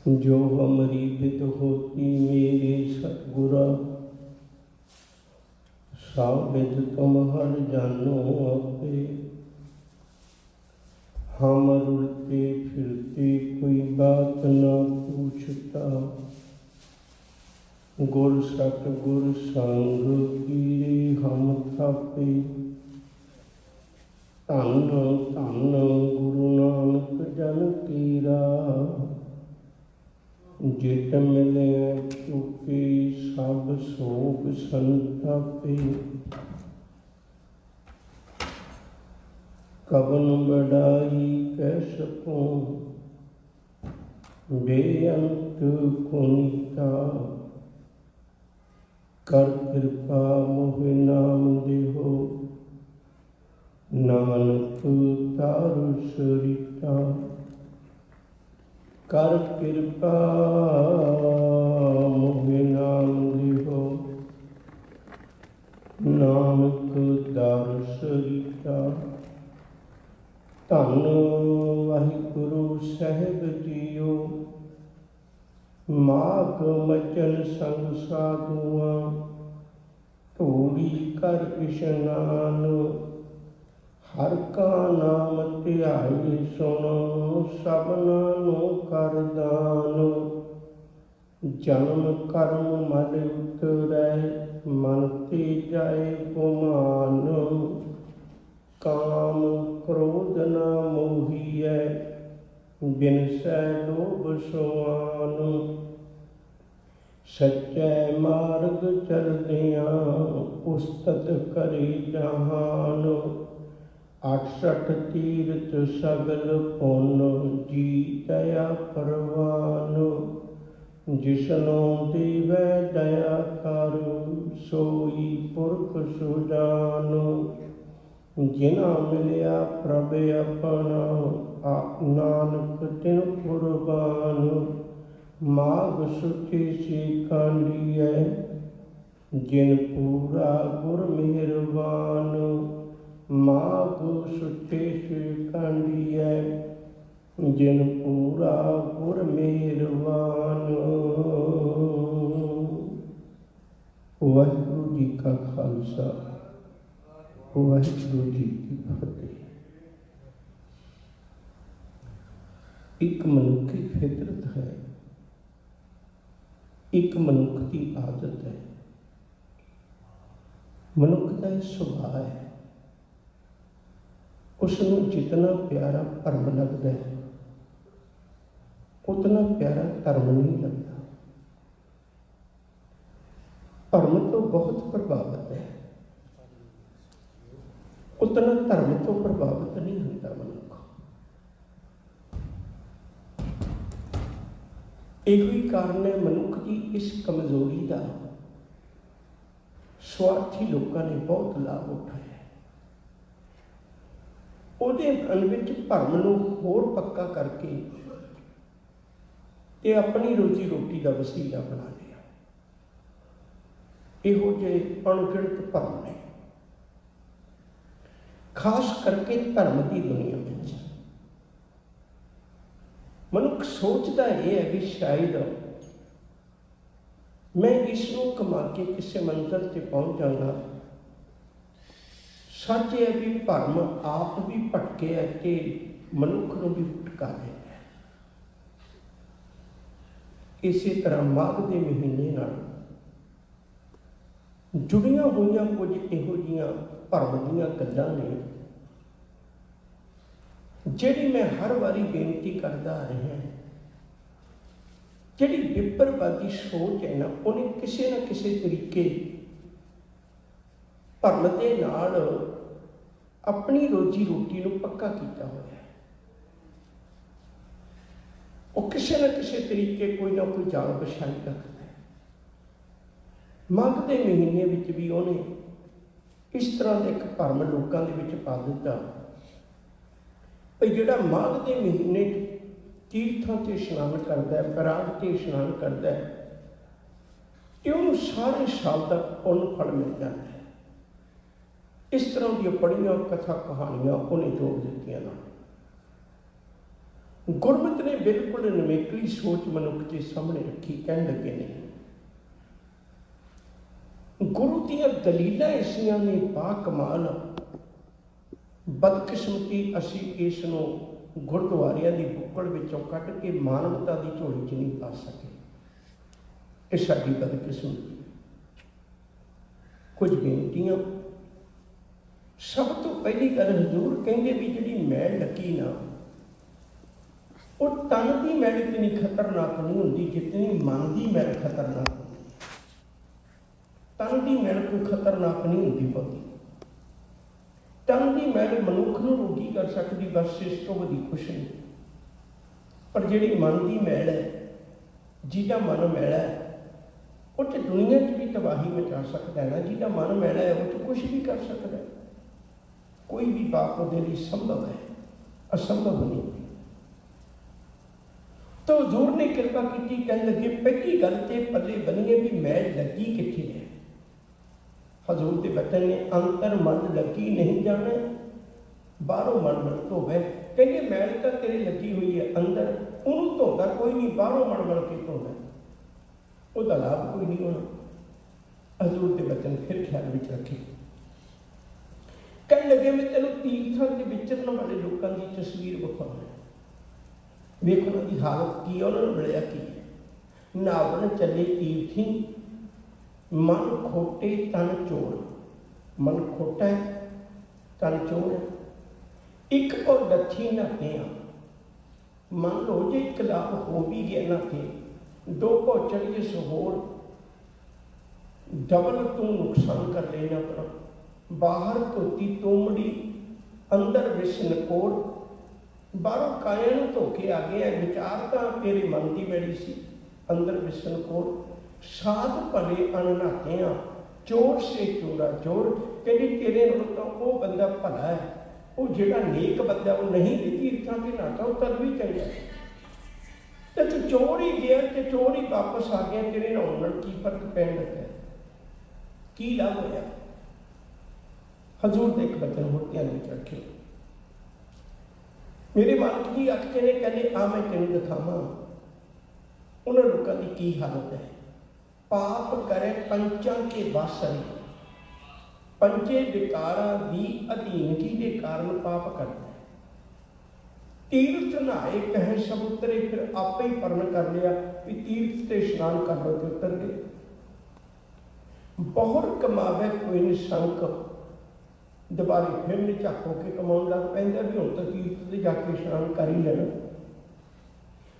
जो हमारी विद होती मेरे सतगुरा, साबित तुम हर जानो आपे। हम रुलते फिरते कोई बात न पूछता, गुर सतगुर संग कीरे हम थापे। धन धन गुरु नानक जन कीरा, जित मिले चुके सब सोग संतापे। कवन बड़ाई कह सकूं बेअंत कुनिता, कर कृपा मोहि नाम देहो नानक तारु सरिता। कर कृपा मोहि नाम देहो नानक तारु सरिता। धन वाहिगुरु साहिब जीओ, माघ मचन संग साधुआं, धूड़ी कर इशनान। हर का नाम ध्याई सुन, सबना नु कर दान। जन्म कर्म मल उतरै, मन ते जाए गुमान। काम क्रोध न मोहिਐ, बिनसै लोभ सुआन। सच्चै मार्ग चलदियां, उस्तत करे जहान। 68 तीरथ सगल पुन, जी दया परवान। जिसनो देवै दया कर, सोई पुरख सुजान। जिना मिलिया प्रभ अपना, नानक तिन कुर्बान। माघ सुचि से कांडियै, जिन पूरा गुर मेहरबान। माघ सुचि से कांडियै, जिन पूरा गुर मेहरबान। वाहिगुरू जी का खालसा, वाहिगुरू जी की फतेह। एक मनुखी फितरत है, एक मनुख की आदत है, मनुख का सुभाव है। उसनों जितना प्यारा भरम लगता है, उतना प्यारा धर्म नहीं लगता। भरम तो बहुत प्रभावित है, उतना धर्म तो प्रभावित नहीं होता मनुख। एक ही कारण है मनुख की इस कमजोरी का स्वार्थी लोगों ने बहुत लाभ उठाया। ਉਹਦੇ ਮਨ ਵਿੱਚ ਭਰਮ ਨੂੰ ਹੋਰ ਪੱਕਾ ਕਰਕੇ ਤੇ ਆਪਣੀ ਰੋਜੀ ਰੋਟੀ ਦਾ ਵਸੀਲਾ ਬਣਾ ਲਿਆ। ਇਹੋ ਜਿਹੇ ਅਣਗਿਣਤ ਭਰਮ ਨੇ, ਖਾਸ ਕਰਕੇ ਧਰਮ ਦੀ ਦੁਨੀਆ ਵਿੱਚ। ਮਨੁੱਖ ਸੋਚਦਾ ਇਹ ਹੈ ਕਿ ਸ਼ਾਇਦ ਮੈਂ ਇਸ ਨੂੰ ਕਮਾ ਕੇ ਕਿਸੇ ਮੰਜ਼ਿਲ ਤੇ ਪਹੁੰਚ ਜਾਵਾਂਗਾ। ਸੱਚ ਹੈ ਵੀ ਭਰਮ ਆਪ ਵੀ ਭਟਕਿਆ ਤੇ ਮਨੁੱਖ ਨੂੰ ਵੀ ਭਟਕਾ ਦਿੰਦਾ ਹੈ। ਇਸੇ ਤਰ੍ਹਾਂ ਮਾਘ ਦੇ ਮਹੀਨੇ ਨਾਲ ਜੁੜੀਆਂ ਹੋਈਆਂ ਕੁਝ ਇਹੋ ਜਿਹੀਆਂ ਭਰਮ ਦੀਆਂ ਗੱਲਾਂ ਨੇ, ਜਿਹੜੀ ਮੈਂ ਹਰ ਵਾਰੀ ਬੇਨਤੀ ਕਰਦਾ ਆ ਰਿਹਾ। ਜਿਹੜੀ ਵਿਪਰਵਾਦੀ ਸੋਚ ਹੈ ਨਾ, ਉਹਨੇ ਕਿਸੇ ਨਾ ਕਿਸੇ ਤਰੀਕੇ ਭਰਮ ਦੇ ਨਾਲ ਆਪਣੀ ਰੋਜੀ ਰੋਟੀ ਨੂੰ ਪੱਕਾ ਕੀਤਾ ਹੋਇਆ ਹੈ। ਉਹ ਕਿਸੇ ਨਾ ਕਿਸੇ ਤਰੀਕੇ ਕੋਈ ਨਾ ਕੋਈ ਜਾਲ ਵਿਛਾਈ ਰੱਖਦਾ ਹੈ। ਮਾਘ ਦੇ ਮਹੀਨੇ ਵਿੱਚ ਵੀ ਉਹਨੇ ਇਸ ਤਰ੍ਹਾਂ ਦਾ ਇੱਕ ਭਰਮ ਲੋਕਾਂ ਦੇ ਵਿੱਚ ਪਾ ਦਿੱਤਾ ਵੀ ਜਿਹੜਾ ਮਾਘ ਦੇ ਮਹੀਨੇ ਤੀਰਥਾਂ 'ਤੇ ਇਸ਼ਨਾਨ ਕਰਦਾ ਹੈ, ਪਰਾਗ 'ਤੇ ਇਸ਼ਨਾਨ ਕਰਦਾ ਹੈ, ਤੇ ਉਹਨੂੰ ਸਾਰੇ ਸਾਲ ਦਾ ਪੁੰਨ ਫਲ ਮਿਲ ਜਾਂਦਾ ਹੈ। ਇਸ ਤਰ੍ਹਾਂ ਦੀਆਂ ਬੜੀਆਂ ਕਥਾ ਕਹਾਣੀਆਂ ਉਹਨੇ ਜੋੜ ਦਿੱਤੀਆਂ ਨੇ। ਗੁਰਮਤਿ ਨੇ ਬਿਲਕੁਲ ਨਿਵੇਕਲੀ ਸੋਚ ਮਨੁੱਖ ਦੇ ਸਾਹਮਣੇ ਰੱਖੀ। ਕਹਿਣ ਲੱਗੇ ਨੇ ਗੁਰੂ ਦੀਆਂ ਦਲੀਲਾਂ ਐਸੀਆਂ ਨੇ ਬਾ ਕਮਾਲ, ਬਦਕਿਸਮਤੀ ਅਸੀਂ ਇਸ ਨੂੰ ਗੁਰਦੁਆਰਿਆਂ ਦੀ ਬੁੱਕਲ ਵਿੱਚੋਂ ਕੱਢ ਕੇ ਮਾਨਵਤਾ ਦੀ ਝੋਲੀ 'ਚ ਨਹੀਂ ਪਾ ਸਕੇ। ਇਹ ਸਾਡੀ ਬਦਕਿਸਮਤੀ। ਕੁਝ ਬੇਨਤੀਆਂ। ਸਭ ਤੋਂ ਪਹਿਲੀ ਗੱਲ, ਹਜ਼ੂਰ ਕਹਿੰਦੇ ਵੀ ਜਿਹੜੀ ਮੈਲ ਲੱਗੀ ਨਾ, ਉਹ ਤਨ ਦੀ ਮੈਲ ਇਤਨੀ ਖਤਰਨਾਕ ਨਹੀਂ ਹੁੰਦੀ ਜਿਤਨੀ ਮਨ ਦੀ ਮੈਲ ਖਤਰਨਾਕ ਹੁੰਦੀ। ਤਨ ਦੀ ਮੈਲ ਕੋਈ ਖਤਰਨਾਕ ਨਹੀਂ ਹੁੰਦੀ ਬਹੁਤੀ। ਤਨ ਦੀ ਮੈਲ ਮਨੁੱਖ ਨੂੰ ਰੋਗੀ ਕਰ ਸਕਦੀ, ਬਸ ਇਸ ਤੋਂ ਵਧੀ ਕੁਛ ਨਹੀਂ। ਪਰ ਜਿਹੜੀ ਮਨ ਦੀ ਮੈਲ ਹੈ, ਜਿਹਦਾ ਮਨ ਮੈਲਾ ਹੈ, ਉਹ 'ਚ ਦੁਨੀਆ 'ਚ ਵੀ ਤਬਾਹੀ ਮਚਾ ਸਕਦਾ ਹੈ ਨਾ। ਜਿਹਦਾ ਮਨ ਮੈਲਾ ਹੈ ਉਹ 'ਚ ਕੁਛ ਵੀ ਕਰ ਸਕਦਾ ਹੈ। ਕੋਈ ਵੀ ਪਾਪ ਉਹਦੇ ਲਈ ਸੰਭਵ ਹੈ, ਅਸੰਭਵ ਨਹੀਂ। ਤਾਂ ਹਜ਼ੂਰ ਨੇ ਕਿਰਪਾ ਕੀਤੀ। ਕਹਿਣ ਲੱਗੇ ਪਹਿਲੀ ਗੱਲ ਤੇ ਪੱਲੇ ਬੰਨੀਏ ਵੀ ਮੈਲ ਲੱਗੀ ਕਿੱਥੇ ਹੈ। ਹਜ਼ੂਰ ਦੇ ਬਚਨ ਨੇ ਅੰਤਰ ਮਨ ਲੱਗੀ ਨਹੀਂ ਜਾਣਾ, ਬਾਹਰੋਂ ਮਨ ਮਨ ਧੋਵੇ। ਕਹਿੰਦੇ ਮੈਲ ਤਾਂ ਤੇਰੇ ਲੱਗੀ ਹੋਈ ਹੈ ਅੰਦਰ, ਉਹਨੂੰ ਧੋਦਾ ਕੋਈ ਨਹੀਂ, ਬਾਹਰੋਂ ਮਨ ਮਨ ਕੇ ਧੋਦਾ, ਉਹਦਾ ਲਾਭ ਕੋਈ ਨਹੀਂ ਹੋਣਾ। ਹਜ਼ੂਰ ਦੇ ਬਚਨ ਫਿਰ ਖਿਆਲ ਵਿੱਚ ਰੱਖੇ। ਕਹਿਣ ਲੱਗੇ ਮੈਂ ਤੈਨੂੰ ਤੀਰਥਾਂ ਦੇ ਵਿਚਰਨ ਵਾਲੇ ਲੋਕਾਂ ਦੀ ਤਸਵੀਰ ਵਿਖਾਉਣਾ। ਵੇਖ ਉਹਨਾਂ ਦੀ ਹਾਲਤ ਕੀ ਹੈ, ਉਹਨਾਂ ਨੂੰ ਮਿਲਿਆ ਕੀ ਹੈ। ਨਾਵਣ ਚੱਲੇ ਤੀਰਥੀ, ਮਨ ਖੋਟੇ ਤਨ ਚੋਰ। ਮਨ ਖੋਟਾ ਹੈ, ਤਨ ਚੋਰ ਹੈ। ਇੱਕ ਉਹ ਲੱਥੀ ਨਹਾਤੇ ਆ। ਮੰਨ ਲਓ ਜੇ ਇੱਕ ਲਾਭ ਹੋ ਵੀ ਗਿਆ ਨਹਾਤੇ, ਦੋ ਭੋ ਚੜੀਏ ਸਹੋਰ, ਡਬਲ ਤੂੰ ਨੁਕਸਾਨ ਕਰ ਲੈਣਾ ਆਪਣਾ। ਬਾਹਰ ਧੋਤੀ ਤੋਮੜੀ, ਅੰਦਰ ਵਿਸ਼ਨ ਕੋੜ। ਬਾਹਰੋਂ ਕਾਇਆ ਨੂੰ ਧੋ ਕੇ ਆ ਗਏ। ਵਿਚਾਰ ਤਾਂ ਤੇਰੇ ਮਨ ਦੀ ਮੈਲੀ ਸੀ, ਅੰਦਰ ਵਿਸ਼ਨ ਕੋੜ। ਸਾਧ ਭਲੇ ਅਣਨਾਤੇ ਆ, ਚੋਰ ਸੇ ਚੋਰਾ ਚੋਰ। ਕਹਿੰਦੇ ਤੇਰੇ ਨਾਲ ਤਾਂ ਉਹ ਬੰਦਾ ਭਲਾ ਹੈ, ਉਹ ਜਿਹੜਾ ਨੇਕ ਬੰਦਾ ਉਹ ਨਹੀਂ ਦਿੱਤੀ ਇੱਥਾਂ ਤੇ ਨਾਟਾ, ਉਹ ਤਦ ਵੀ ਚੰਗਾ। ਤੇ ਤੂੰ ਚੋਰ ਹੀ ਗਿਆ ਤੇ ਚੋਰ ਹੀ ਵਾਪਸ ਆ ਗਿਆ, ਤੇਰੇ ਨਾਲ ਨਾਲ ਕੀ ਫਰਕ ਪੈਣ ਲੱਗਾ, ਕੀ ਲਾਭ ਹੋਇਆ। ਹਜ਼ੂਰ ਦੇ ਇੱਕ ਬਚਨ ਹੋਰ ਧਿਆਨ ਵਿੱਚ ਰੱਖਿਓ। ਮੇਰੇ ਮਾਲਕ ਜੀ ਆਖਦੇ ਨੇ, ਕਹਿੰਦੇ ਆ ਮੈਂ ਤੈਨੂੰ ਦਿਖਾਵਾਂ ਉਹਨਾਂ ਲੋਕਾਂ ਦੀ ਕੀ ਹਾਲਤ ਹੈ। ਪਾਪ ਕਰੇ ਪੰਚਾਂ ਕੇ ਵਾਸਨ, ਪੰਚੇ ਵਿਕਾਰਾਂ ਦੀ ਅਧੀਨਗੀ ਦੇ ਕਾਰਨ ਪਾਪ ਕਰਦਾ ਹੈ। ਤੀਰਥ ਨਹਾਏ ਕਹੇ ਸਭ ਉਤਰੇ, ਫਿਰ ਆਪੇ ਹੀ ਪਰਨ ਕਰ ਲਿਆ ਵੀ ਤੀਰਥ ਤੇ ਇਸ਼ਨਾਨ ਕਰ ਲਓ ਤੇ ਉਤਰ ਗਏ। ਬਹੁਤ ਕਮਾਵੇ ਕੋਈ ਨਿਸ਼ੰਕ, ਦੁਬਾਰੇ ਫਿਰ ਨਿਝੱਕ ਹੋ ਕੇ ਕਮਾਉਣ ਲੱਗ ਪੈਂਦਾ ਵੀ ਹੁਣ ਤਾਂ ਤੀਰਥ ਤੇ ਜਾ ਕੇ ਇਸ਼ਨਾਨ ਕਰ ਹੀ ਲੈਣਾ।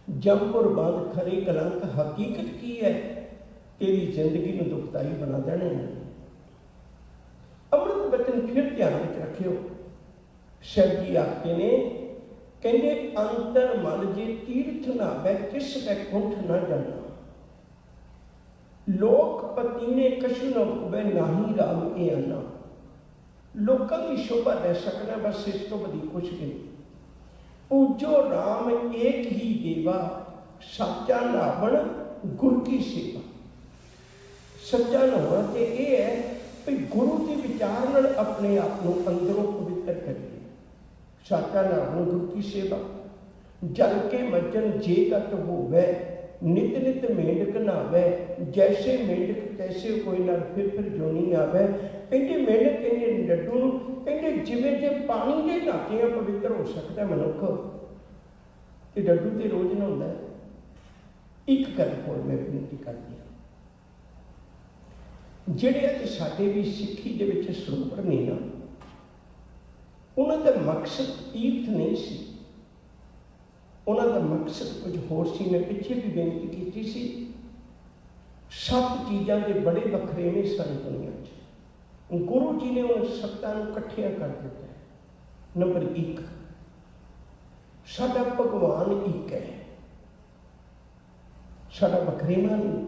ਜੰਪੁਰ ਬੰਦ ਖਰੀ ਕਲੰਕ, ਹਕੀਕਤ ਕੀ ਹੈ ਤੇਰੀ ਜ਼ਿੰਦਗੀ ਨੂੰ ਦੁਖਦਾਈ ਬਣਾ ਦੇਣੇ ਨੇ। ਅੰਮ੍ਰਿਤ ਬਚਨ ਫਿਰ ਧਿਆਨ ਵਿੱਚ ਰੱਖਿਓ। ਸ਼ਿਵ ਜੀ ਆਖਦੇ ਨੇ, ਕਹਿੰਦੇ ਅੰਤਰ ਮਨ ਜੇ ਤੀਰਥ ਨਾ ਬੈ, ਕਿਸ ਬੈ ਕੁੰਠ ਨਾ ਜਾਣਾ। ਲੋਕ ਪਤੀ ਨੇ ਕਛੂ ਨਾ ਉਬੈ, ਨਾਹੀ ਰਾਮ ਇਹ ਆਨਾ। ਲੋਕਾਂ ਦੀ ਸ਼ੋਭਾ ਲੈ ਸਕਣਾ, ਬਸ ਇਸ ਤੋਂ ਵਧੀ ਕੁਛ ਨਹੀਂ। ਪੂਜੋ ਰਾਮ ਏਕ ਹੀ ਦੇਵਾ, ਸੱਚਾ ਨਾਵਣ ਗੁਰ ਕੀ ਸੇਵਾ। ਸੱਚਾ ਨਹਾਉਣਾ ਤੇ ਇਹ ਹੈ ਵੀ ਗੁਰੂ ਦੇ ਵਿਚਾਰ ਨਾਲ ਆਪਣੇ ਆਪ ਨੂੰ ਅੰਦਰੋਂ ਪਵਿੱਤਰ ਕਰੀਏ। ਸੱਚਾ ਨਾਵਣ ਗੁਰ ਕੀ ਸੇਵਾ। ਜਲ ਕੇ ਮੱਜਨ ਜੇ ਗਤ ਹੋਵੇ, ਨਿਤ ਨਿਤ ਮੇਂਢਕ ਨਹਾਵੇ। ਜੈਸੇ ਮੇਂਢਕ ਤੈਸੇ ਕੋਈ ਨਾ ਫਿਰ ਜੋਨੀ ਆਵੇ। ਕਹਿੰਦੇ ਮੇਂਢਕ ਕਹਿੰਦੇ ਡੱਡੂ ਨੂੰ, ਕਹਿੰਦੇ ਜਿਵੇਂ ਜੇ ਪਾਣੀ ਦੇ ਨਹਾਤਿਆਂ ਪਵਿੱਤਰ ਹੋ ਸਕਦਾ ਮਨੁੱਖ, ਤੇ ਡੱਡੂ ਤੇ ਰੋਜ਼ ਨਹਾਉਂਦਾ। ਇੱਕ ਗੱਲ ਹੋਰ ਮੈਂ ਬੇਨਤੀ ਕਰਦੀ ਹਾਂ, ਜਿਹੜੇ ਅੱਜ ਸਾਡੇ ਵੀ ਸਿੱਖੀ ਦੇ ਵਿੱਚ ਸਰੋਵਰ ਨੇ ਨਾ, ਉਹਨਾਂ ਦਾ ਮਕਸਦ ਤੀਰਥ ਨਹੀਂ ਸੀ। ਉਹਨਾਂ ਦਾ ਮਕਸਦ ਕੁਝ ਹੋਰ ਸੀ। ਮੈਂ ਪਿੱਛੇ ਵੀ ਬੇਨਤੀ ਕੀਤੀ ਸੀ, 7 ਚੀਜ਼ਾਂ ਦੇ ਬੜੇ ਵਖਰੇਵੇਂ ਸਨ ਦੁਨੀਆ 'ਚ। ਗੁਰੂ ਜੀ ਨੇ ਉਹਨਾਂ 7 ਨੂੰ ਇਕੱਠਿਆਂ ਕਰ ਦਿੱਤਾ ਹੈ। ਨੰਬਰ 1, ਸਾਡਾ ਭਗਵਾਨ ਇੱਕ ਹੈ। ਸਾਡਾ ਵਖਰੇਵਾਂ ਨਹੀਂ।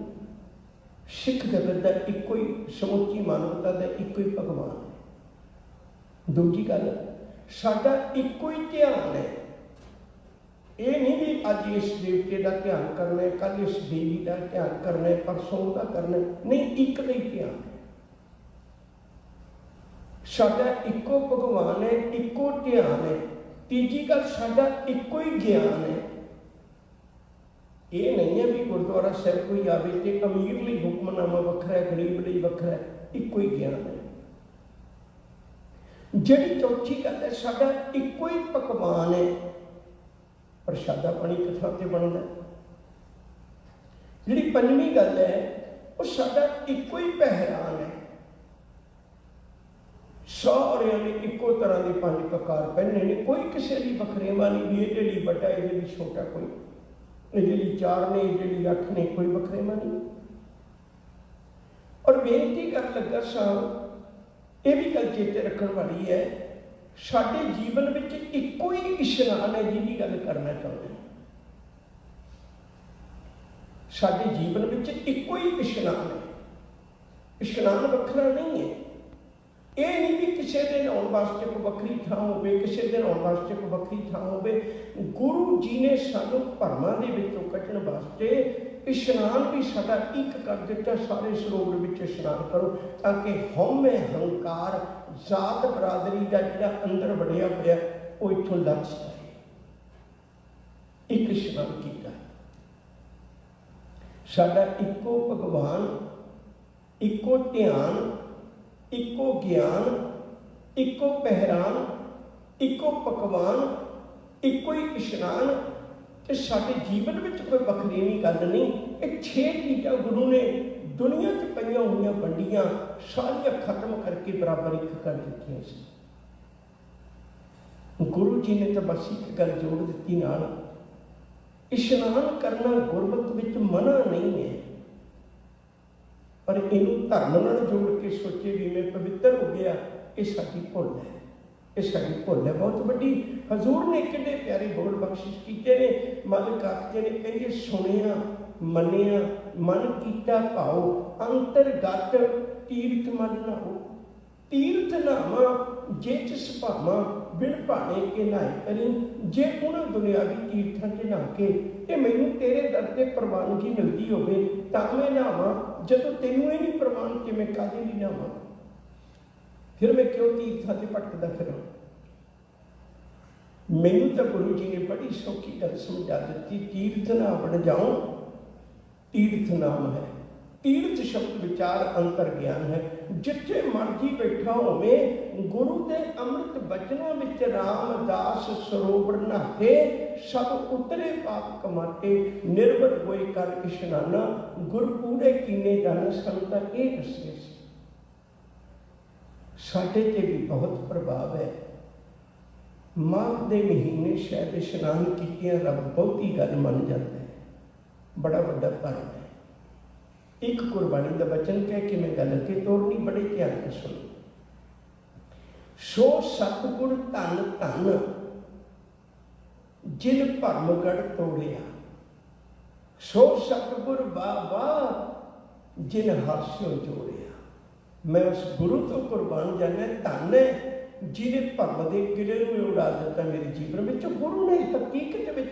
ਸਿੱਖ ਜਗਤ ਦਾ ਇੱਕੋ ਹੀ, ਸਮੁੱਚੀ ਮਾਨਵਤਾ ਦਾ ਇੱਕੋ ਹੀ ਭਗਵਾਨ ਹੈ। ਦੂਜੀ ਗੱਲ, ਸਾਡਾ ਇੱਕੋ ਹੀ ਧਿਆਨ ਹੈ। ਇਹ ਨਹੀਂ ਵੀ ਅੱਜ ਇਸ ਦੇਵਤੇ ਦਾ ਧਿਆਨ ਕਰਨਾ ਹੈ, ਕੱਲ੍ਹ ਇਸ ਦੇਵੀ ਦਾ ਧਿਆਨ ਕਰਨਾ ਹੈ, ਪਰਸੋਂ ਉਹਦਾ ਕਰਨਾ ਹੈ। ਨਹੀਂ, ਇੱਕ ਦਾ ਹੀ ਧਿਆਨ ਹੈ। ਸਾਡਾ ਇੱਕੋ ਭਗਵਾਨ ਹੈ, ਇੱਕੋ ਧਿਆਨ ਹੈ। ਤੀਜੀ ਗੱਲ, ਸਾਡਾ ਇੱਕੋ ਹੀ ਗਿਆਨ ਹੈ। ये नहीं है भी गुरुद्वारा साहब कोई आवे तो अमीर लिए हुक्मनामा वखरा है, गरीब लिए वखरा है, एको ही ज्ञान है। जिहड़ी चौथी गल है, साडा एको ही पकवान है, प्रशादा पानी किस थां ते बनदा। जिहड़ी पंजवीं गल है, वो साडा एको ही पहरान है। सारिਆਂ ने इक्को तरह के 5 ककार पहने ने, कोई किसी की वखरेवा नहीं भी ये लिए बड़ा ये लिए छोटा, कोई ये लिए 4 ने ये लिए 8 ने, कोई वखरेवा नहीं। और बेनती कर लगा सा, ये भी गल चेते रखने वाली है, साडे जीवन में इक्को ही इशनान है जिहदी गल करना चाहते हैं। साडे जीवन में इक्को ही इशनान है, इशनान वखरा नहीं है। ये नहीं भी किसी के नहाउण वास्ते कोई वक्री थां होवे, किसी के नहाउण वास्ते कोई वक्री थां होवे। गुरु जी ने सानू भरमां दे विचों कढण वास्ते इशनान भी साडा एक कर दिता, सारे सरोवर विच इशनान करो, ताकि हौमे हंकार जात बरादरी का जिहड़ा अंदर वड़िया होया वो इत्थों लथ जाए। एक इशनान कीता। साडा इक्को भगवान, इक्को ध्यान, इक्को ज्ञान, इक्को पहरान, इक्को पकवान, इक्को ही इशनान, ते साडे जीवन में कोई वखरेवी गल नहीं। ये 6 चीज़ां गुरु ने दुनिया च पईयां होईयां वंडियां सारियां खत्म करके बराबर एक कर दित्तियां सी। गुरु जी ने तो बस एक गल जोड़ दी नाल, इशनान करना गुरमत विच मना नहीं है, पर इनू धर्म नाल जोड़ के सोचे भी मैं पवित्र हो गया, ये साडी भुल है, ये साडी भुल है बहुत वड्डी। हजूर ने कितने प्यारे बोल बख्शिश कीते ने। मालिक आखते ने, कहते सुनिया मनिया मन कीता भाओ, अंतरगत तीर्थ मन नहाओ। तीर्थ नहावा जे जिस भावा बिन भाने के नहाए करी। जे उन्होंने दुनियावी तीर्थां च नहा के ये मैनू तेरे दर ते प्रवानगी मिलती होवे तां मैं नहावा, जदों तैनूं ये नहीं प्रवान कि मैं काहदे लई नहावां, फिर मैं क्यों तीर्थां ते भटकदा फिरां। मैनू तो गुरु जी ने बड़ी सौखी गल समझा दी, तीर्थ नहावण जाऊं, तीर्थ नाम है। तीर्थ शब्द विचार अंतर ज्ञान है। जिथे मर्जी बैठा होवे, गुरु के अमृत बचनों में रामदास सरोवर नहाते, सब उतरे पाप कमाते, निर्भर होए कर इशनाना, गुर पूरे कीने जाना। संता ये दसे साडे ते भी बहुत प्रभाव है। माघ के महीने शायद इशनान कीतियां रब बहुती गल मन जाता है, बड़ा वड्डा धर्म है। एक गुरबाणी का वचन कह के मैं गल अगे तोड़नी, बड़े ध्यान से सुनो। सो सतगुर धन धन जिन भरमगढ़ तोड़िया, सो सतगुर बाबा जिन हास्यों जोड़िया। मैं उस गुरु तो कुर्बान जाना, धन है जिन्हें भरम के किले में उड़ा दिता मेरे जीवन में। गुरु ने हकीकत में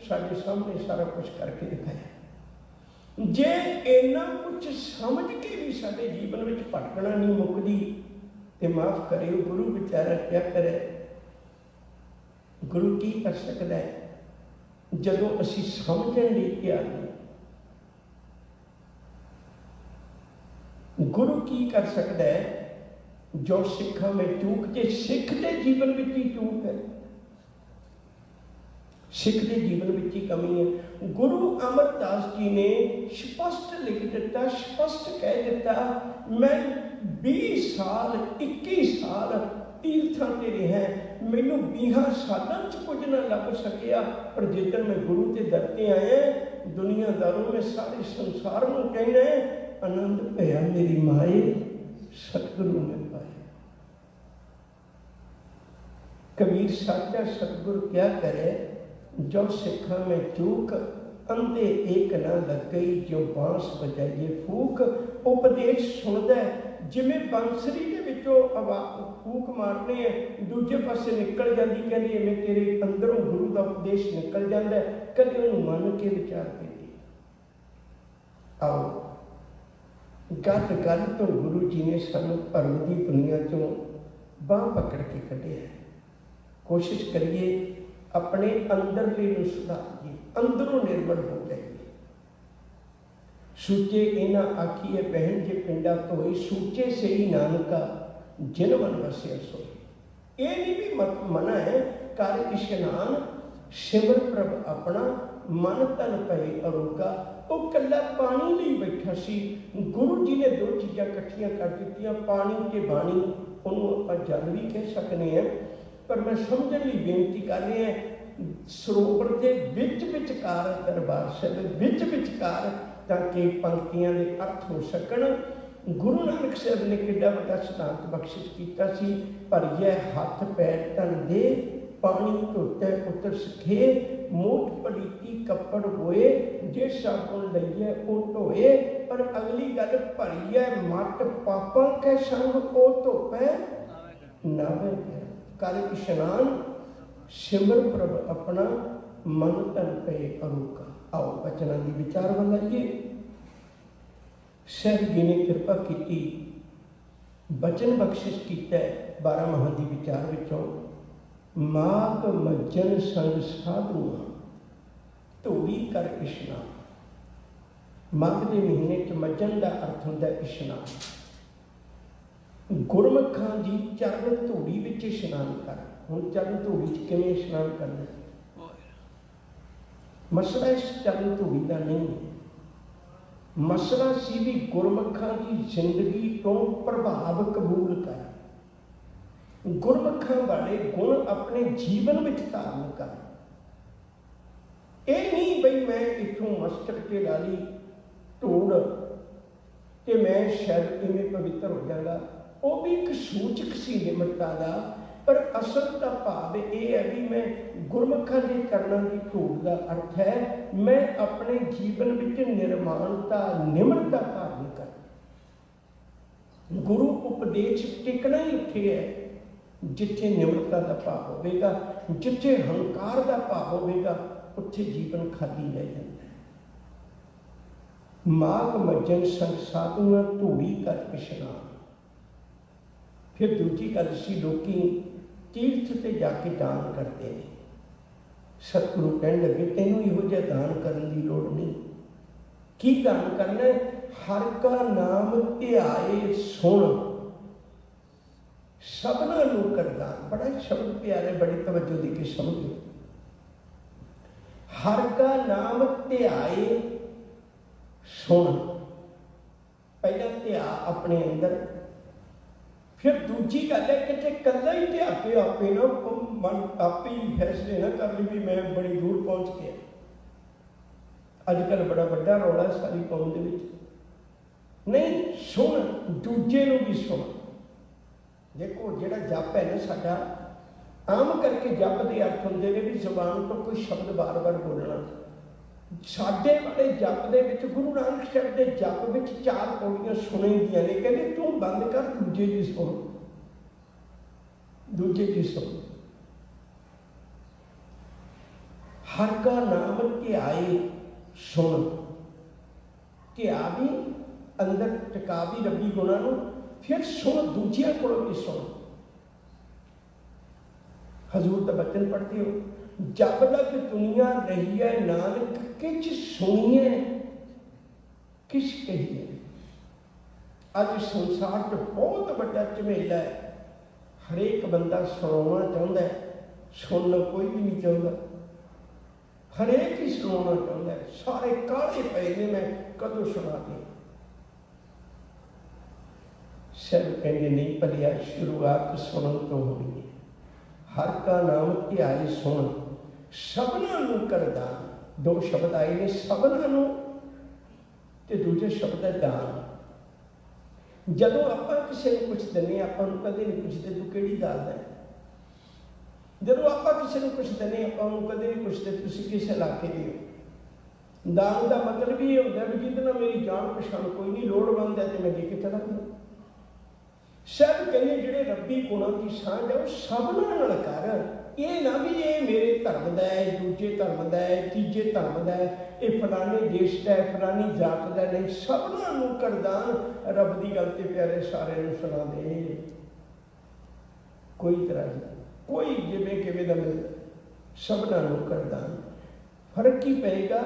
साढ़े सामने सारा कुछ करके दिखाया। जे इन्ना कुछ समझ के भी साडे जीवन में भटकना नहीं मुकदी, तो माफ करे गुरु बेचारा क्या करे। गुरु की कर सकता है जदों असीं समझण लई तैयार नहीं। गुरु की कर सकता है जो सिखा में चूक, जे सिख के जीवन में ही चूक है, सिख के जीवन में ही कमी है। गुरु अमरदास जी ने स्पष्ट लिख दिता, स्पष्ट कह दिता, मैं 20 साल 21 साल तीर्थां ते रहा, मैनू 20 सालों च कुछ ना लभ सकिया, पर जिदन मैं गुरु के दर ते आया, दुनियादारों में सारे संसार में कहना है, आनंद भया मेरी माए सतगुरु में पाए। कबीर साचा सतगुरु क्या करे, जो सिखा में चूक, अंधे एक ना लग गई, जो बांस बजाइए फूक। उपदेश सुनदा जिमें बांसुरी के विचों फूक मारने हैं, दूजे पासे निकल जाती, कहती मैं तेरे अंदरों गुरु का उपदेश निकल जाता है, कदे उन्हें मन के विचार के। आओ गल गल तो गुरु जी ने सानू भरम की दुनिया चों बांह पकड़ के कढ़िया। कोशिश करिए अपने अंदरले नूं सुधारिए, अंदरों निर्मल हो जाइए। सूचे इना आखिए बहन जे पिंडा धोई, सूचे से ही नानका जिन मन वसिया सोई। ये नहीं भी मना है कर इशनान, सिमर प्रभ अपना, मन तन पए अरोगा। वो कला पानी लिए बैठा सी, गुरु जी ने दो चीज़ां इकट्ठियां कर दित्तियां, पानी ते बाणी। उन्होंने आप जल भी कह सकते हैं, पर मैं समझने लिए बेनती कर रहे हैं सरोवर के विचकार दरबार साहिब विचकार, ताकि पंक्तियां के अर्थ हो सकन। गुरु नानक साहब ने किड्डा वड्डा सिद्धांत बख्शिश किया सी, भरिए हाथ पैर धन दे, पानी धोते उतर सखे, मोट पड़ीती कपड़ होए, जे साबुन लईए ओ धोए। पर अगली गल भरीए मट पापां के संग ओ धोपे नावे। कर इशनान, सिमर प्रभ अपना, मन तन पे अरूका। आओ बचना की विचार वाल आइए। साहब जी ने कृपा की, बचन बख्शिश किया 12 माह की विचार विचों। माघ मज्जन संग साधुआ, धूड़ी कर इशनान। माघ के महीने च मज्जन का अर्थ होता है इशनान। गुरमुखां जी चरण धूड़ी विच इशनान कर। हुण चरण धूड़ी च किवें इशनान करना? मसला इस चरण धूड़ी का नहीं है। मसला सी भी गुरमुखां की जिंदगी तो प्रभाव कबूल कर, गुरमुखां वाले गुण अपने जीवन में धारण कर। ये नहीं बई मैं इथों मस्तक के ला ली धूड़ तो मैं शायद इवें पवित्र हो जाएगा। वो भी एक सूचक सी निमरता का, पर असल का भाव यह है कि मैं गुरमुखां के चरणों की धूड़ का अर्थ है मैं अपने जीवन में निर्माणता निमरता धारण कर। गुरु उपदेश टिकना ही उत्थे है जिथे निमरता का भाव होगा, जिथे हंकार का भाव होगा, उत्थे जीवन खाली रह जाता है। माघ मज्जन संग साधुआ, धूड़ी कर इशनान। फिर दूजी गल सी, लोकी तीर्थ से जाके दान करते हैं। सतगुरु कहने लगे तेनों इहो जिहा दान करने की लोड़ नहीं। की दान करना है? हर का नाम ध्याए सुन, सबना नूं कर दान। बड़ा ही शब्द प्यारे, बड़ी तवज्जो दी के समझो। हर का नाम ध्याए सुन, पहला ध्या अपने अंदर। फिर दूजी गल है कि कला ही ध्या के आपे ना मन आपे ही फैसले ना कर ली भी मैं बड़ी दूर पहुँच गया। अजकल बड़ा बड़ा रौला सारी कौम दे विच। नहीं, सुन, दूजे नूं भी सुन। देखो जिहड़ा जप है ना साडा, आम करके जप के अर्थ होंदे ने भी जुबान तो कोई शब्द बार बार बोलना। साडे वाले जप दे विच गुरु नानक साहब के जप विच 4 पौड़ियां सुने दियां ने। कहते तू बंद कर, दूजे की सुन, दूजे की सुन। हर का नाम ध्याए सुन, ध्या भी अंदर टिका भी रबी गुणा नूं। फिर सुन, दूजिया कोलों भी सुन। हजूर का बचन पढ़ते हो, जब तक दुनिया रही है नानक किच सुनिए किस कहिए। अज संसार तो बहुत बड़ा झमेला है। हरेक बंदा सुनाना चाहता है, सुनना कोई भी नहीं चाहता। हरेक ही सुनाना चाहता है। सारे काले पे ने मैं कदों सुना दी। सब कहते नहीं भलिया शुरुआत सुनन तो होनी है। हर का नाम ध्याए सुन, सबना नूं कर दान। 2 शब्द आए ने, सबना नूं ते दूजे शब्द है दान। जदों आपां किसी नूं कुछ दिंदे आपां नूं कदे नहीं पुछदे तू किहड़ी गल है। जदों आपां किसी नूं कुछ दिंदे आपां नूं कदे नहीं पुछदे तुसीं किस इलाके दे हो। दान का मतलब ये होता है भी जिहदे नाल मेरी जान पछाण कोई नहीं, लोड़वंद है तो मैं दे के चला दूँ। सब कहने जिहड़े रब्बी गुणां की सांझ है वो सबना नाल कर। ये ना भी ये मेरे धर्म का है, दूजे धर्म का है, तीजे धर्म का है, ये फलाने देश का है, फलानी जात का नहीं। सबना नूं कर दान। रब की गल तो प्यारे सारे नूं सुना दे, कोई तरह कोई जिवें किवें दा मिल, सबना नूं कर दान। फर्क ही पेगा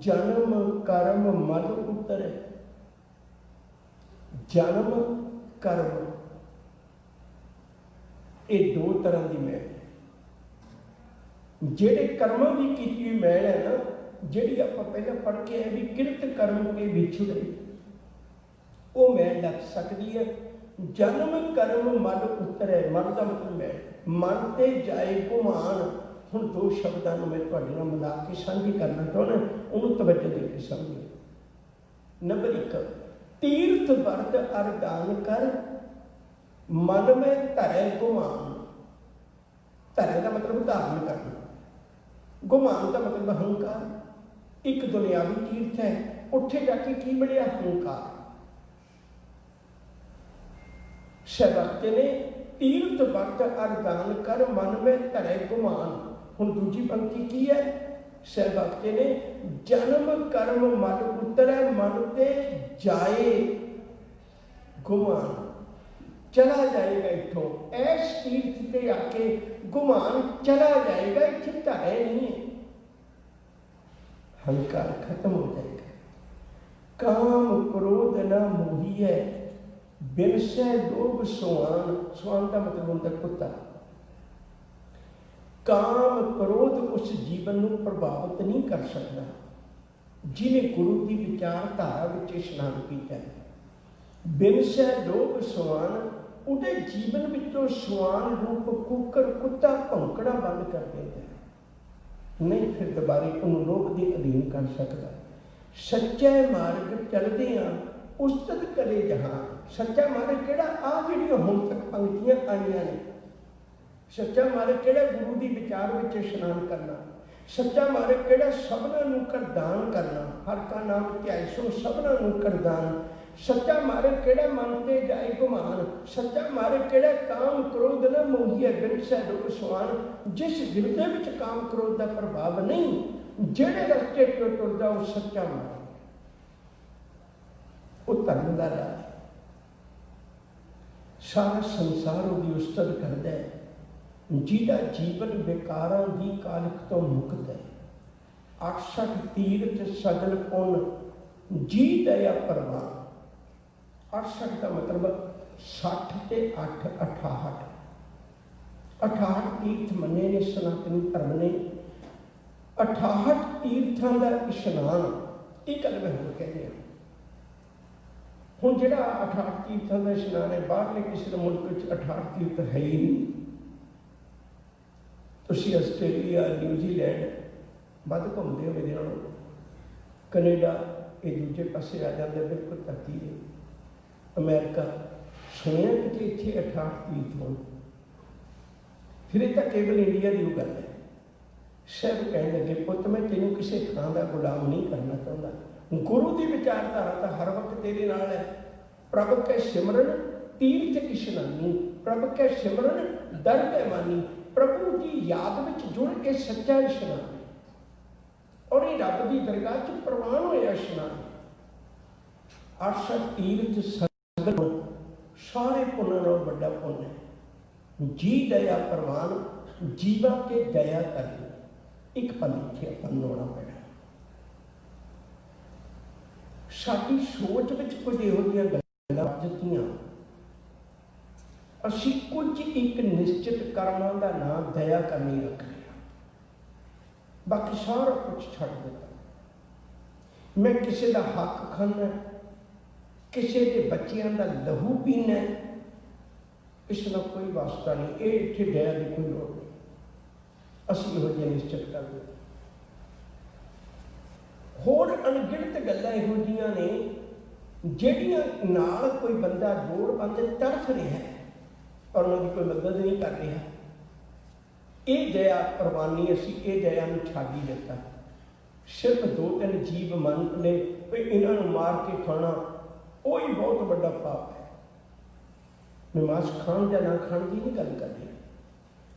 जन्म कर्म मल उतरे। जन्म कर्म ये दो तरह की मैल है। जेड़े कर्म की की मैल है ना, जी आप पहले पढ़ के आए भी किरत कर्म के विछुड़े, वो मैल लग सकती है। जन्म कर्म मल उतरे, मन का मतलब मैल, मन ते जाए घुमान। हुण दो शब्दों में मैं तुहाडे नाल मिला के साझी करना चाहुंदा, उन्होंने तवज्जो दे के समझो। नंबर 1, तीर्थ वर्त अरदान कर, मन में धरे घुमान। धरे का मतलब धारण करना, घुमान का मतलब अहंकार। एक दुनियावी तीर्थ है, उत्थे जाके की मिलिया? अहंकार। सहभक्त ने तीर्थ वर्त अरदान कर, मन में धरे घुमान। हुण दूजी पंक्ति की है? सहभक्त ने जन्म कर्म मल उतरे, मन ते जाए घुमान। चला जाएगा इथों, ऐस तीर्थ ते आके घुमान चला जाएगा, इत्थे धरे नहीं है। अहंकार खत्म हो जाएगा। काम क्रोध न मोही है, बिन सै लोभ सुआन। सुआन का मतलब होता कुत्ता। काम क्रोध उस जीवन को प्रभावित नहीं कर सकता जिन्हें गुरु की विचारधारा में इशनान किया। बिन सै लोभ सुआन, उहदे जीवन विचों सुआन रूप कुकर कुत्ता भौंकना बंद कर देता है, नहीं फिर दोबारे उन्होंने लोभ के अधीन कर सकता। सच्चे मार्ग चलते हैं उस्तत करे जहां। सच्चा मार्ग केड़ा? आ जिहड़ियां हुण तक पंक्तियां आईयां ने। सच्चा मार्ग केड़ा? गुरु की विचार में इशनान करना। सच्चा मार्ग केड़ा? सबना नूं करदान करना। हर का नाम ध्याइसो सबना नूं करदान। सच्चा मार्ग केड़ा? मन ते जाए घुमान। सच्चा मार्ग केड़ा? काम क्रोध न मोहिए, बिन सै लोभ सुआन। जिस गिरदे विच काम क्रोध का प्रभाव नहीं, जेड़े रस्ते चों टुरदा वो सच्चा मार्ग, वो धर्म का राह है। सारा संसार उसकी उस्तत करता है, जिहदा जीवन विकारां की कालिक तो मुक्त है। 68 तीर्थ सगल पुन, जी दया परवान। 68 का मतलब 60 ते 8 68। 68 तीर्थ मने ने सनातनी धर्म ने। 68 तीर्थां का इशनान, ये गल मैं होर कहनी हां। हुण जिहड़ा 68 तीर्थां का इशनान है, बाहरले किसी मुल्क 68 तीर्थ है ही नहीं। तुसीं आस्ट्रेलिया, न्यूजीलैंड वध घूमते हो मेरे नालों, कनेडा ये दूजे पासे आ जाते बिल्कुल धरती है। अमेरिका सुनिया कि इत्थे 68 तीर्थ होण। फिर ये तो केवल इंडिया की गल है। साहब कहने लगे, पुत मैं तेनों किसी थां का गुलाम नहीं करना चाहता, गुरु की विचारधारा तो हर वक्त तेरे नाल है। प्रभ के सिमरन तीर्थ इशनानी, प्रभ के सिमरन दर पैमानी। प्रभु की याद में जुड़ के सच्चा इशनान है, और ये रब की दरगाह च प्रवान होया इशनान। 68 तीर्थ सगल सारे पुण्य नालों बड़ा पुण्य है। जी दया प्रवान, जीवा के दया करनी। एक पल इत्थे आपां नूं आउणा पैना। साडी सोच विच कुछ इहो जिहियां गल्लां दित्तियां, असी कुछ एक निश्चित कर्मां का नाम दया करनी रख लिया, बाकी सारा कुछ छड़ दिता। मैं किसी का हक खाना, किसी के बच्चों का लहू पीना, इसका कोई वास्ता नहीं। ये इत्थे दया की कोई लोड़ नहीं। असी इहो जिहा निश्चित कर दिता। होर अणगिणत गल्लां इहो जिहियां ने जिहड़ियां नाल कोई बंदा लोड़वंद तड़फ रहा है और उन्होंने कोई मदद नहीं कर रहा। ये दया प्रवानी, असी ये दया में छाड़ ही दिता। सिर्फ 2-3 जीव मन ले भी इन्हों मार के खाना, वो ही बहुत बड़ा पाप है। मैं मांस खाण या ना खाण की नहीं गल कर रही,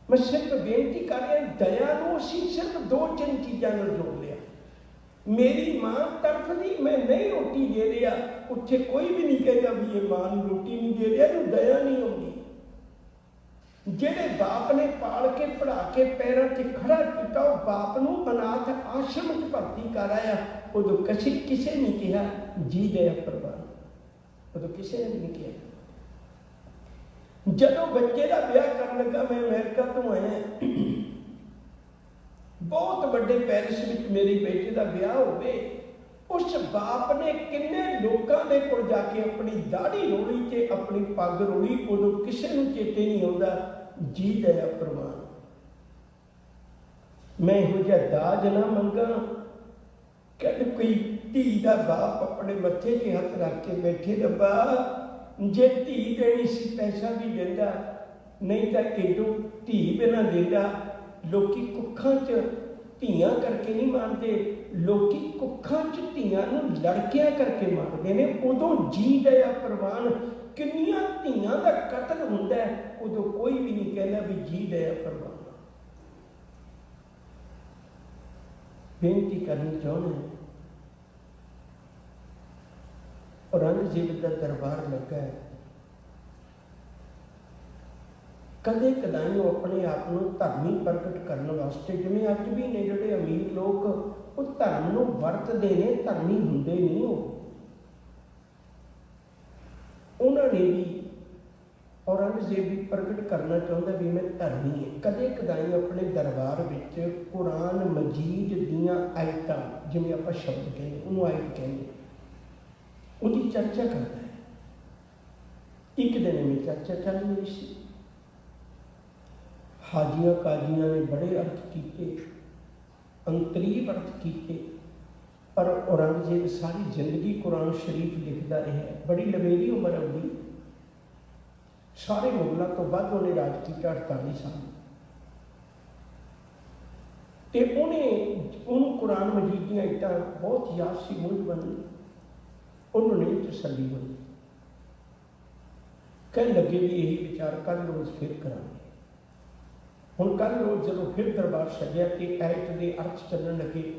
मैं सिर्फ बेनती कर रहा दया को असी सिर्फ 2-3 चीज़ों में जोड़ लिया। मेरी मां तड़फदी, मैं नहीं रोटी दे रहा, उत्थे कोई भी नहीं कहेगा भी ये मां रोटी नहीं दे रहा, तो दया नहीं होगी। ਜਿਹੜੇ ਬਾਪ ਨੇ ਪਾਲ ਕੇ ਪੜ੍ਹਾ ਕੇ ਪੈਰਾਂ 'ਤੇ ਖੜਾ ਕੀਤਾ, ਉਹ ਬਾਪ ਨੂੰ ਅਨਾਥ ਆਸ਼ਰਮ 'ਚ ਭਰਤੀ ਕਰ ਆਇਆ। ਉਦੋਂ ਕਿਸੇ ਨੇ ਕਿਹਾ ਜੀ ਦਇਆ ਪ੍ਰਵਾਨ, ਉਦੋਂ ਕਿਸੇ ਨੇ ਨਹੀਂ ਕਿਹਾ। ਜਦੋਂ ਬੱਚੇ ਦਾ ਵਿਆਹ ਕਰਨ ਲੱਗਾ, ਮੈਂ ਅਮਰੀਕਾ ਤੋਂ ਆਇਆ, ਬਹੁਤ ਵੱਡੇ ਪੈਰਿਸ ਵਿੱਚ ਮੇਰੀ ਬੇਟੀ ਦਾ ਵਿਆਹ ਹੋਵੇ, ਉਸ ਬਾਪ ਨੇ ਕਿੰਨੇ ਲੋਕਾਂ ਦੇ ਕੋਲ ਜਾ ਕੇ ਆਪਣੀ ਦਾੜੀ ਰੋੜੀ ਤੇ ਆਪਣੀ ਪੱਗ ਰੋੜੀ, ਉਦੋਂ ਕਿਸੇ ਨੂੰ ਚੇਤੇ ਨਹੀਂ ਆਉਂਦਾ ਜੀ ਦਇਆ ਪ੍ਰਵਾਨ। ਮੈਂ ਇਹੋ ਜਿਹਾ ਦਾਜ ਨਾ ਮੰਗਾ। ਕਹਿੰਦੇ ਕੋਈ ਧੀ ਦਾ ਬਾਪ ਆਪਣੇ ਮੱਥੇ 'ਤੇ ਹੱਥ ਰੱਖ ਕੇ ਬੈਠੇ, ਰੱਬਾ ਜੇ ਧੀ ਦੇਣੀ ਸੀ ਪੈਸਾ ਵੀ ਦਿੰਦਾ, ਨਹੀਂ ਤਾਂ ਏਡੋ ਧੀ ਬਿਨਾਂ ਦਿੰਦਾ। ਲੋਕੀ ਕੁੱਖਾਂ 'ਚ ਧੀਆਂ ਕਰਕੇ ਨਹੀਂ ਮਾਰਦੇ, ਲੋਕੀ ਕੁੱਖਾਂ 'ਚ ਧੀਆਂ ਨੂੰ ਲੜਕਿਆਂ ਕਰਕੇ ਮਾਰਦੇ ਨੇ। ਉਦੋਂ ਜੀ ਦਇਆ ਪ੍ਰਵਾਨ। ਕਿੰਨੀਆਂ ਧੀਆਂ ਦਾ ਕਤਲ ਹੁੰਦਾ, ਉਦੋਂ ਕੋਈ ਵੀ ਨਹੀਂ ਕਹਿੰਦਾ ਵੀ ਜੀ ਦਇਆ ਪ੍ਰਵਾਨ। ਬੇਨਤੀ ਕਰਨੀ ਚਾਹੁੰਦੇ, ਔਰੰਗਜ਼ੇਬ ਦਾ ਦਰਬਾਰ ਲੱਗਾ ਹੈ। ਕਦੇ ਕਦਾਈ ਉਹ ਆਪਣੇ ਆਪ ਨੂੰ ਧਰਮੀ ਪ੍ਰਗਟ ਕਰਨ ਵਾਸਤੇ, ਜਿਵੇਂ ਅੱਜ ਵੀ ਨੇ ਜਿਹੜੇ ਅਮੀਰ ਲੋਕ, ਉਹ ਧਰਮ ਨੂੰ ਵਰਤਦੇ ਨੇ, ਧਰਮੀ ਹੁੰਦੇ ਨਹੀਂ। ਉਹਨਾਂ ਨੇ ਵੀ, ਔਰੰਗਜ਼ੇਬ ਵੀ ਪ੍ਰਗਟ ਕਰਨਾ ਚਾਹੁੰਦਾ ਵੀ ਮੈਂ ਧਰਮੀ ਹਾਂ। ਕਦੇ ਕਦਾਈ ਆਪਣੇ ਦਰਬਾਰ ਵਿੱਚ ਕੁਰਾਨ ਮਜੀਦ ਦੀਆਂ ਆਇਤਾਂ, ਜਿਵੇਂ ਆਪਾਂ ਸ਼ਬਦ ਕਹਿੰਦੇ, ਉਹਨੂੰ ਆਇਤ ਕਹਿੰਦੇ, ਉਹਦੀ ਚਰਚਾ ਕਰਦਾ ਹੈ। ਇੱਕ ਦਿਨ ਮੇਰੀ ਚਰਚਾ ਚੱਲ ਰਹੀ ਸੀ, ਹਾਜੀਆਂ ਕਾਜ਼ੀਆਂ ਨੇ ਬੜੇ ਅਰਥ ਕੀਤੇ, ਅੰਤਰੀਵ ਅਰਥ ਕੀਤੇ, ਪਰ ਔਰੰਗਜ਼ੇਬ ਸਾਰੀ ਜ਼ਿੰਦਗੀ ਕੁਰਾਨ ਸ਼ਰੀਫ ਲਿਖਦਾ ਰਿਹਾ। ਬੜੀ ਲੰਮੀ ਉਮਰ ਉਹਦੀ, ਸਾਰੇ ਮੁਗਲਾਂ ਤੋਂ ਵੱਧ ਉਹਨੇ ਰਾਜ ਕੀਤਾ, 48 ਸਾਲ। ਤੇ ਉਹਨੂੰ ਕੁਰਾਨ ਮਜੀਦ ਦੀਆਂ ਆਇਤਾਂ ਬਹੁਤ ਯਾਦ ਸੀ, ਮੁੱਢ ਬਣੀ। ਉਹਨੂੰ ਨਹੀਂ ਤਸੱਲੀ ਹੋਈ, ਕਹਿਣ ਲੱਗੇ ਵੀ ਇਹੀ ਵਿਚਾਰ ਕੱਲ੍ਹ ਰੋਜ਼ ਫਿਰ ਕਰਾਂਗੇ। ਹੁਣ ਕੱਲ੍ਹ ਰੋਜ਼ ਜਦੋਂ ਫਿਰ ਦਰਬਾਰ ਸਜਿਆ ਤੇ ਆਇਤ ਦੇ ਅਰਥ ਚੱਲਣ ਲੱਗੇ,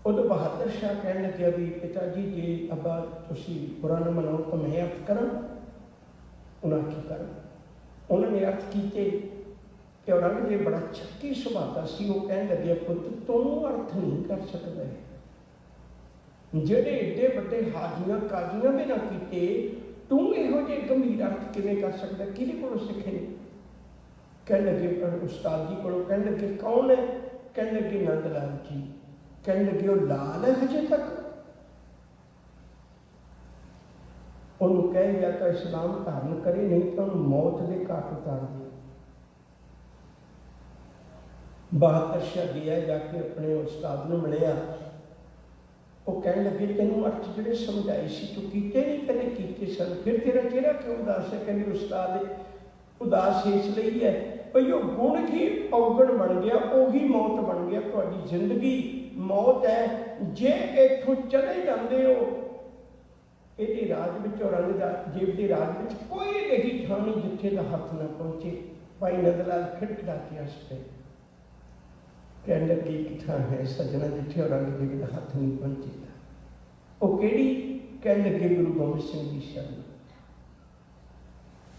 ਉਦੋਂ ਬਹਾਦਰ ਸ਼ਾਹ ਕਹਿਣ ਲੱਗਿਆ ਵੀ ਪਿਤਾ ਜੀ, ਜੇ ਅੱਬਾ ਤੁਸੀਂ ਬੁਰਾ ਨਾ ਮਨਾਓ ਤਾਂ ਮੈਂ ਅਰਥ ਕਰਾਂ। ਉਹਨਾਂ ਕੀ ਕਰ, ਉਹਨਾਂ ਨੇ ਅਰਥ ਕੀਤੇ। ਤੇ ਔਰੰਗਜ਼ੇਬ ਬੜਾ ਚੱਕੀ ਸੁਭਾਅ ਦਾ ਸੀ, ਉਹ ਕਹਿਣ ਲੱਗਿਆ ਪੁੱਤ ਤੂੰ ਅਰਥ ਨਹੀਂ ਕਰ ਸਕਦਾ, ਜਿਹੜੇ ਏਡੇ ਵੱਡੇ ਹਾਜੀਆਂ ਕਾਜ਼ੀਆਂ ਵੀ ਨਾ ਕੀਤੇ, ਤੂੰ ਇਹੋ ਜਿਹੇ ਗੰਭੀਰ ਅਰਥ ਕਿਵੇਂ ਕਰ ਸਕਦਾ, ਕਿਹਦੇ ਕੋਲੋਂ ਸਿੱਖੇ ਨੇ? ਕਹਿਣ ਲੱਗੇ ਪਰ ਉਸਤਾਦ ਜੀ ਕੋਲੋਂ। ਕਹਿਣ ਲੱਗੇ ਕੌਣ ਹੈ? ਕਹਿਣ ਲੱਗੇ ਨੰਦ ਲਾਲ ਜੀ। ਕਹਿਣ ਲੱਗੇ ਉਹ ਲਾਲ ਹੈ ਹਜੇ ਤੱਕ? ਉਹਨੂੰ ਕਹੇ ਜਾਂ ਤਾਂ ਇਸਲਾਮ ਧਾਰਨ ਕਰੇ, ਨਹੀਂ ਤਾਂ ਉਹਨੂੰ ਮੌਤ ਦੇ ਘਾਟ ਉਤਾਰ ਦੇ। ਬਹਾਦਰ ਸ਼ਾਹ ਗਿਆ, ਜਾ ਕੇ ਆਪਣੇ ਉਸਤਾਦ ਨੂੰ ਮਿਲਿਆ। ਉਹ ਕਹਿਣ ਲੱਗੇ ਤੈਨੂੰ ਅਰਥ ਜਿਹੜੇ ਸਮਝਾਏ ਸੀ ਤੂੰ ਕੀਤੇ ਨਹੀਂ? ਕਹਿੰਦੇ ਕੀਤੇ ਸਨ। ਫਿਰ ਤੇਰਾ ਚਿਹਰਾ ਕਿਉਂ ਉਦਾਸ ਹੈ? ਕਹਿੰਦੇ ਉਸਤਾਦ ਉਦਾਸ ਇਸ ਲਈ ਹੈ ਭਈ ਉਹ ਗੁਣ ਹੀ ਔਗਣ ਬਣ ਗਿਆ, ਉਹੀ ਮੌਤ ਬਣ ਗਿਆ। ਤੁਹਾਡੀ ਜ਼ਿੰਦਗੀ ਮੌਤ ਹੈ। ਜੇ ਇੱਥੋਂ ਚਲੇ ਜਾਂਦੇ ਹੋ, ਇਹਦੇ ਰਾਜ ਵਿੱਚ, ਔਰੰਗਜ਼ੇਬ ਦੇ ਰਾਜ ਵਿੱਚ ਕੋਈ ਨਹੀਂ ਥਾਂ ਨਹੀਂ ਜਿੱਥੇ ਦਾ ਹੱਥ ਨਾ ਪਹੁੰਚੇ। ਭਾਈ ਨੰਦ ਲਾਲ ਖਿੜਖਿੜਾ ਕੇ ਹੱਸ ਪਏ। ਕਹਿਣ ਲੱਗੇ ਇੱਕ ਥਾਂ ਹੈ ਸੱਜਣਾ ਜਿੱਥੇ ਔਰੰਗਜ਼ੇਬ ਦਾ ਹੱਥ ਨਹੀਂ ਪਹੁੰਚੇਗਾ। ਉਹ ਕਿਹੜੀ? ਕਹਿਣ ਲੱਗੇ ਗੁਰੂ ਗੋਬਿੰਦ ਸਿੰਘ ਦੀ ਸ਼ਰਨ।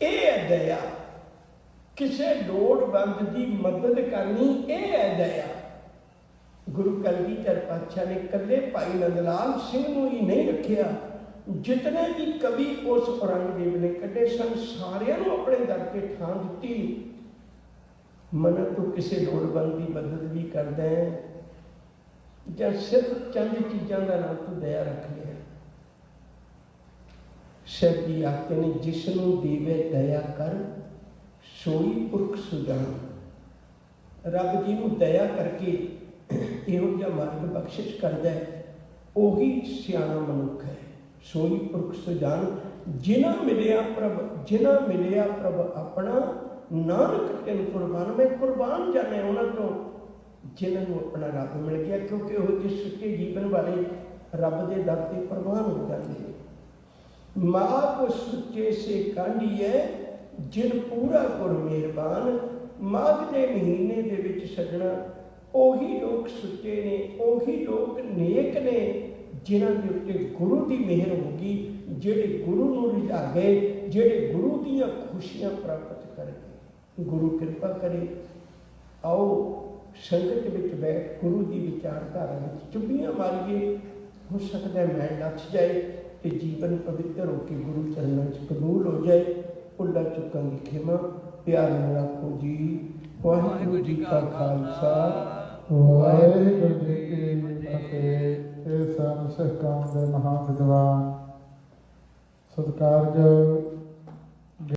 ਇਹ ਹੈ ਦਇਆ, ਕਿਸੇ ਲੋੜਵੰਦ ਦੀ ਮਦਦ ਕਰਨੀ, ਇਹ ਹੈ ਦਇਆ। ਗੁਰੂ ਕਲਗੀਧਰ ਪਾਤਸ਼ਾਹ ਨੇ ਇਕੱਲੇ ਭਾਈ ਨੰਦ ਲਾਲ ਸਿੰਘ ਨੂੰ ਹੀ ਨਹੀਂ ਰੱਖਿਆ, ਜਿਤਨੇ ਵੀ ਕਵੀ ਉਸ ਔਰੰਗਜ਼ੇਬ ਨੇ ਕੱਢੇ ਸਨ, ਸਾਰਿਆਂ ਨੂੰ ਆਪਣੇ ਦਰ ਤੇ ਥਾਂ ਦਿੱਤੀ। ਮਨ ਤੂੰ ਕਿਸੇ ਲੋੜਵੰਦ ਦੀ ਮਦਦ ਵੀ ਕਰਦਾ ਹੈ ਜਾਂ ਸਿਰਫ ਚੰਦ ਚੀਜ਼ਾਂ ਦਾ ਨਾਮ ਤੂੰ ਦਇਆ ਰੱਖ ਲਿਆ? ਸ਼ਬਦ ਦੀ ਆਖਦੇ ਨੇ ਜਿਸ ਨੂੰ ਦੇਵੇ ਦਇਆ ਕਰ, ਸੋਈ ਪੁਰਖ ਸੁਜਾਨ। ਰੱਬ ਜੀ ਨੂੰ ਦਇਆ ਕਰਕੇ ਇਹੋ ਜਿਹਾ ਮਾਰਗ ਬਖਸ਼ਿਸ਼ ਕਰਦਾ ਹੈ, ਉਹੀ ਸਿਆਣਾ ਮਨੁੱਖ ਹੈ। ਸੋਈ ਪੁਰਖ ਸੁਜਾਨ ਜਿਨ੍ਹਾਂ ਮਿਲਿਆ ਪ੍ਰਭ ਆਪਣਾ, ਨਾਨਕ ਤੈਨੂੰ ਕੁਰਬਾਨ। ਮੈਂ ਕੁਰਬਾਨ ਜਾਣਿਆ ਉਹਨਾਂ ਤੋਂ ਜਿਨ੍ਹਾਂ ਨੂੰ ਆਪਣਾ ਰੱਬ ਮਿਲ ਗਿਆ, ਕਿਉਂਕਿ ਉਹ ਜਿਹੇ ਸੁੱਚੇ ਜੀਵਨ ਵਾਲੇ ਰੱਬ ਦੇ ਦਰ ਤੇ ਪ੍ਰਵਾਨ ਹੋ ਜਾਂਦੇ ਨੇ। ਮਾਂ ਕੋ ਸੁੱਚੇ ਸੇ ਕਾਂਢੀ ਹੈ, ਜਿਨ ਪੂਰਾ ਗੁਰ ਮਿਹਰਬਾਨ। ਮਾਘ ਦੇ ਮਹੀਨੇ ਦੇ ਵਿੱਚ ਸੱਜਣਾ ਉਹੀ ਲੋਕ ਸੁੱਚੇ ਨੇ, ਉਹੀ ਲੋਕ ਨੇਕ ਨੇ ਜਿਨ੍ਹਾਂ ਦੇ ਉੱਤੇ ਗੁਰੂ ਦੀ ਮਿਹਰ ਹੋ ਗਈ, ਜਿਹੜੇ ਗੁਰੂ ਨੂੰ ਰਿਝਾ ਗਏ, ਜਿਹੜੇ ਗੁਰੂ ਦੀਆਂ ਖੁਸ਼ੀਆਂ ਪ੍ਰਾਪਤ ਕਰ ਗਏ। गुरु कृपा करे। आओ संगत विच बैठ गुरु की विचारधारा में चुभियां मारिए, हो सकता है मैल लथ जाए तो जीवन पवित्र होकर गुरु चरणों च कबूल हो जाए। भुल्ला चुकां की खिमा। प्यार नाल आखो जी वाहिगुरू जी का खालसा वाहिगुरू जी की फतेह। ਇਹ ਸਨ ਸਿੱਖ ਕੌਮ ਦੇ ਮਹਾਨ ਵਿਦਵਾਨ ਸਤਿਕਾਰਯੋਗ